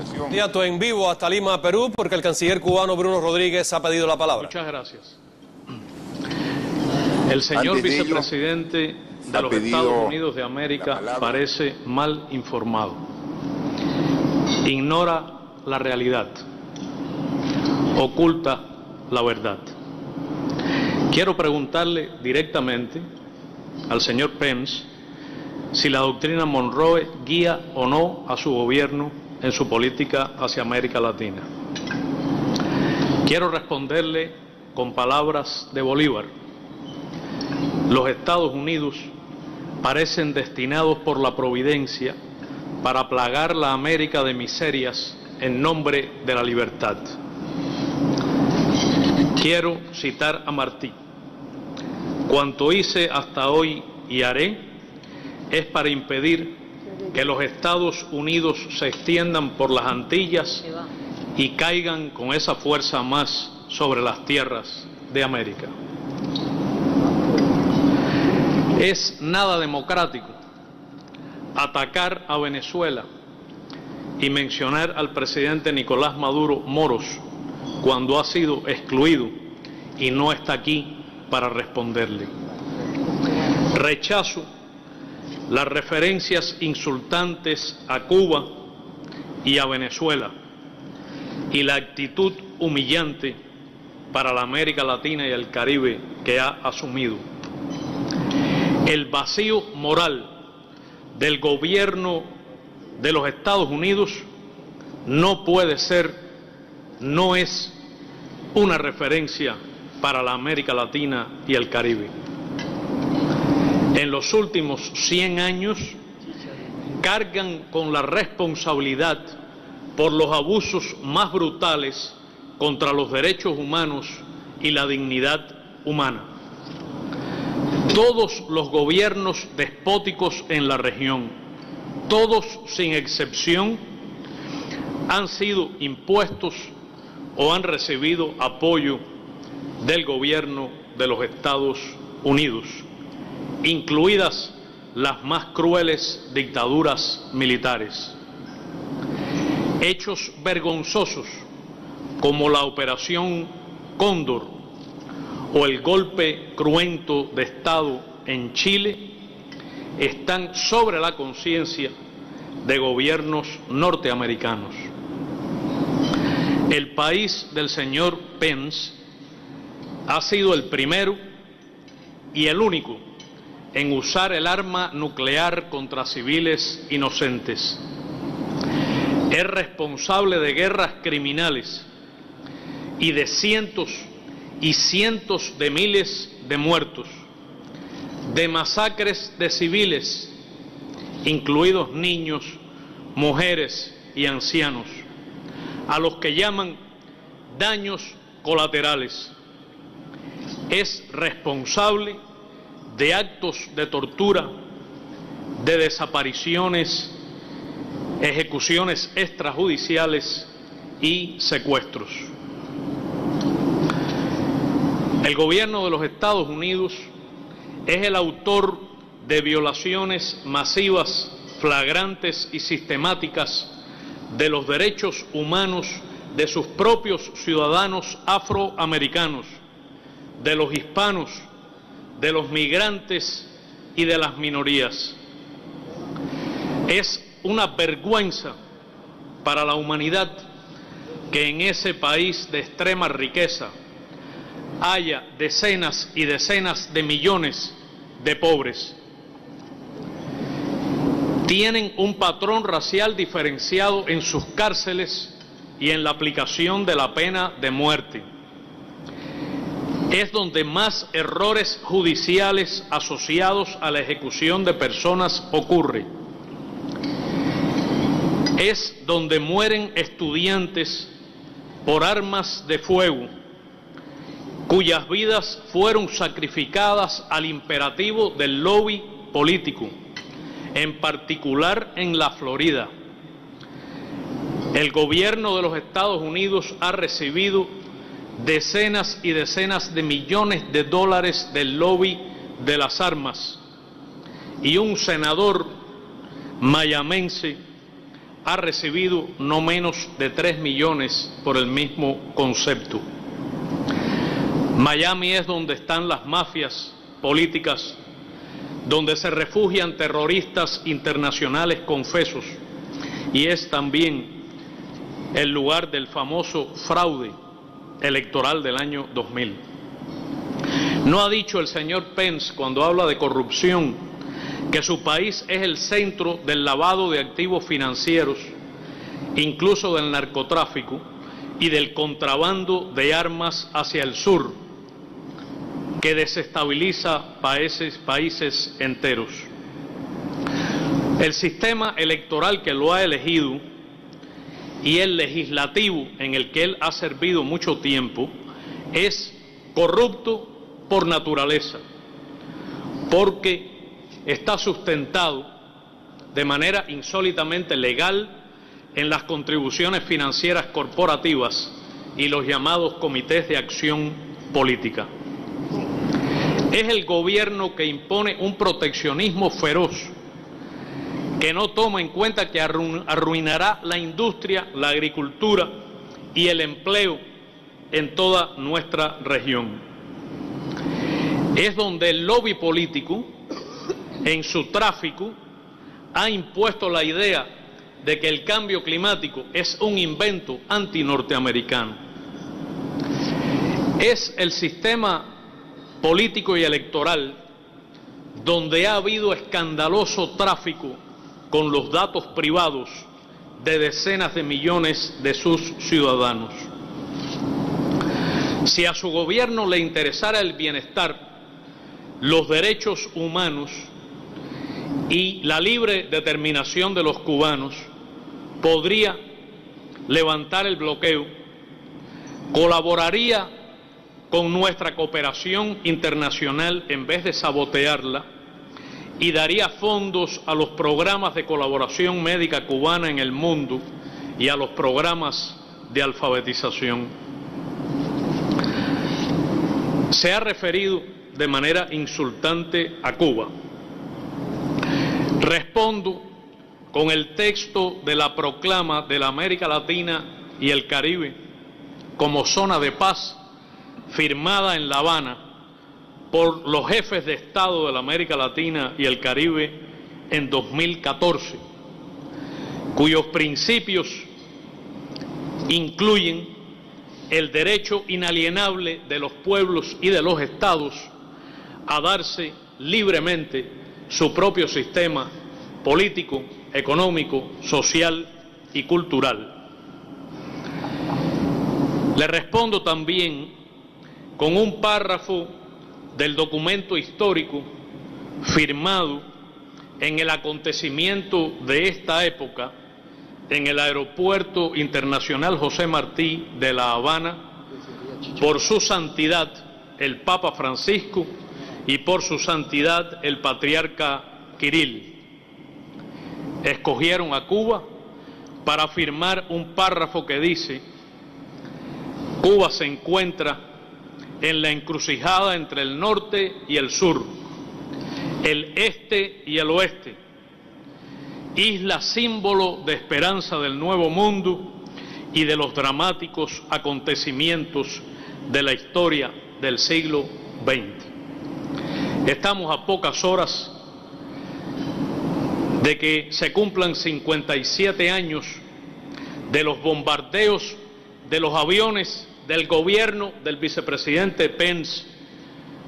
administración. Inmediato en vivo hasta Lima, Perú, porque el canciller cubano Bruno Rodríguez ha pedido la palabra. Muchas gracias. El señor vicepresidente de los Estados Unidos de América parece mal informado. Ignora la realidad. Oculta la verdad. Quiero preguntarle directamente al señor Pence si la doctrina Monroe guía o no a su gobierno en su política hacia América Latina. Quiero responderle con palabras de Bolívar. Los Estados Unidos parecen destinados por la providencia para plagar la América de miserias en nombre de la libertad. Quiero citar a Martí. Cuanto hice hasta hoy y haré es para impedir que los Estados Unidos se extiendan por las Antillas y caigan con esa fuerza más sobre las tierras de América. Es nada democrático atacar a Venezuela y mencionar al presidente Nicolás Maduro Moros cuando ha sido excluido y no está aquí para responderle. Rechazo las referencias insultantes a Cuba y a Venezuela y la actitud humillante para la América Latina y el Caribe que ha asumido. El vacío moral del gobierno de los Estados Unidos no puede ser, no es una referencia para la América Latina y el Caribe. En los últimos 100 años cargan con la responsabilidad por los abusos más brutales contra los derechos humanos y la dignidad humana. Todos los gobiernos despóticos en la región, todos sin excepción, han sido impuestos o han recibido apoyo del gobierno de los Estados Unidos, incluidas las más crueles dictaduras militares. Hechos vergonzosos como la Operación Cóndor o el golpe cruento de Estado en Chile están sobre la conciencia de gobiernos norteamericanos. El país del señor Pence ha sido el primero y el único en usar el arma nuclear contra civiles inocentes. Es responsable de guerras criminales y de cientos y cientos de miles de muertos, de masacres de civiles, incluidos niños, mujeres y ancianos, a los que llaman daños colaterales. Es responsable de actos de tortura, de desapariciones, ejecuciones extrajudiciales y secuestros. El gobierno de los Estados Unidos es el autor de violaciones masivas, flagrantes y sistemáticas de los derechos humanos de sus propios ciudadanos afroamericanos, de los hispanos, de los migrantes y de las minorías. Es una vergüenza para la humanidad que en ese país de extrema riqueza haya decenas y decenas de millones de pobres. Tienen un patrón racial diferenciado en sus cárceles y en la aplicación de la pena de muerte. Es donde más errores judiciales asociados a la ejecución de personas ocurre. Es donde mueren estudiantes por armas de fuego, cuyas vidas fueron sacrificadas al imperativo del lobby político, en particular en la Florida. El gobierno de los Estados Unidos ha recibido decenas y decenas de millones de dólares del lobby de las armas, y un senador mayamense ha recibido no menos de 3 millones por el mismo concepto. Miami es donde están las mafias políticas, donde se refugian terroristas internacionales confesos, y es también el lugar del famoso fraude electoral del año 2000. ¿No ha dicho el señor Pence, cuando habla de corrupción, que su país es el centro del lavado de activos financieros, incluso del narcotráfico y del contrabando de armas hacia el sur, que desestabiliza países enteros? El sistema electoral que lo ha elegido y el legislativo en el que él ha servido mucho tiempo es corrupto por naturaleza, porque está sustentado de manera insólitamente legal en las contribuciones financieras corporativas y los llamados comités de acción política. Es el gobierno que impone un proteccionismo feroz que no toma en cuenta que arruinará la industria, la agricultura y el empleo en toda nuestra región. Es donde el lobby político, en su tráfico, ha impuesto la idea de que el cambio climático es un invento antinorteamericano. Es el sistema político y electoral donde ha habido escandaloso tráfico con los datos privados de decenas de millones de sus ciudadanos. Si a su gobierno le interesara el bienestar, los derechos humanos y la libre determinación de los cubanos, podría levantar el bloqueo, colaboraría con nuestra cooperación internacional en vez de sabotearla, y daría fondos a los programas de colaboración médica cubana en el mundo y a los programas de alfabetización. Se ha referido de manera insultante a Cuba. Respondo con el texto de la proclama de la América Latina y el Caribe como zona de paz, firmada en La Habana por los jefes de Estado de la América Latina y el Caribe en 2014, cuyos principios incluyen el derecho inalienable de los pueblos y de los estados a darse libremente su propio sistema político, económico, social y cultural. Le respondo también con un párrafo del documento histórico firmado en el acontecimiento de esta época en el Aeropuerto Internacional José Martí de La Habana por su santidad el Papa Francisco y por su santidad el Patriarca Kirill. Escogieron a Cuba para firmar un párrafo que dice: Cuba se encuentra en la encrucijada entre el norte y el sur, el este y el oeste, isla símbolo de esperanza del nuevo mundo y de los dramáticos acontecimientos de la historia del siglo XX. Estamos a pocas horas de que se cumplan 57 años de los bombardeos de los aviones del gobierno del vicepresidente Pence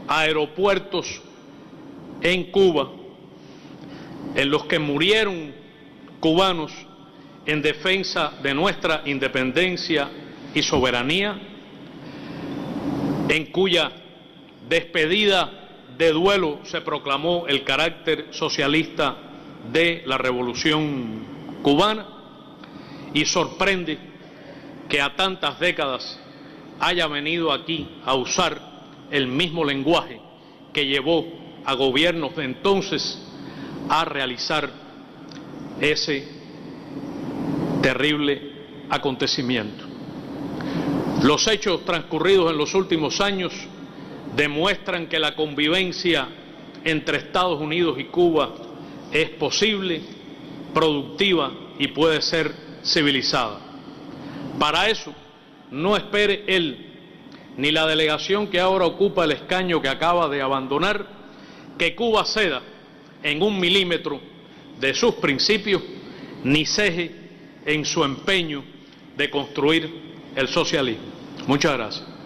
a aeropuertos en Cuba, en los que murieron cubanos en defensa de nuestra independencia y soberanía, en cuya despedida de duelo se proclamó el carácter socialista de la Revolución Cubana, y sorprende que a tantas décadas haya venido aquí a usar el mismo lenguaje que llevó a gobiernos de entonces a realizar ese terrible acontecimiento. Los hechos transcurridos en los últimos años demuestran que la convivencia entre Estados Unidos y Cuba es posible, productiva y puede ser civilizada. Para eso, no espere él ni la delegación que ahora ocupa el escaño que acaba de abandonar que Cuba ceda en 1 milímetro de sus principios, ni ceje en su empeño de construir el socialismo. Muchas gracias.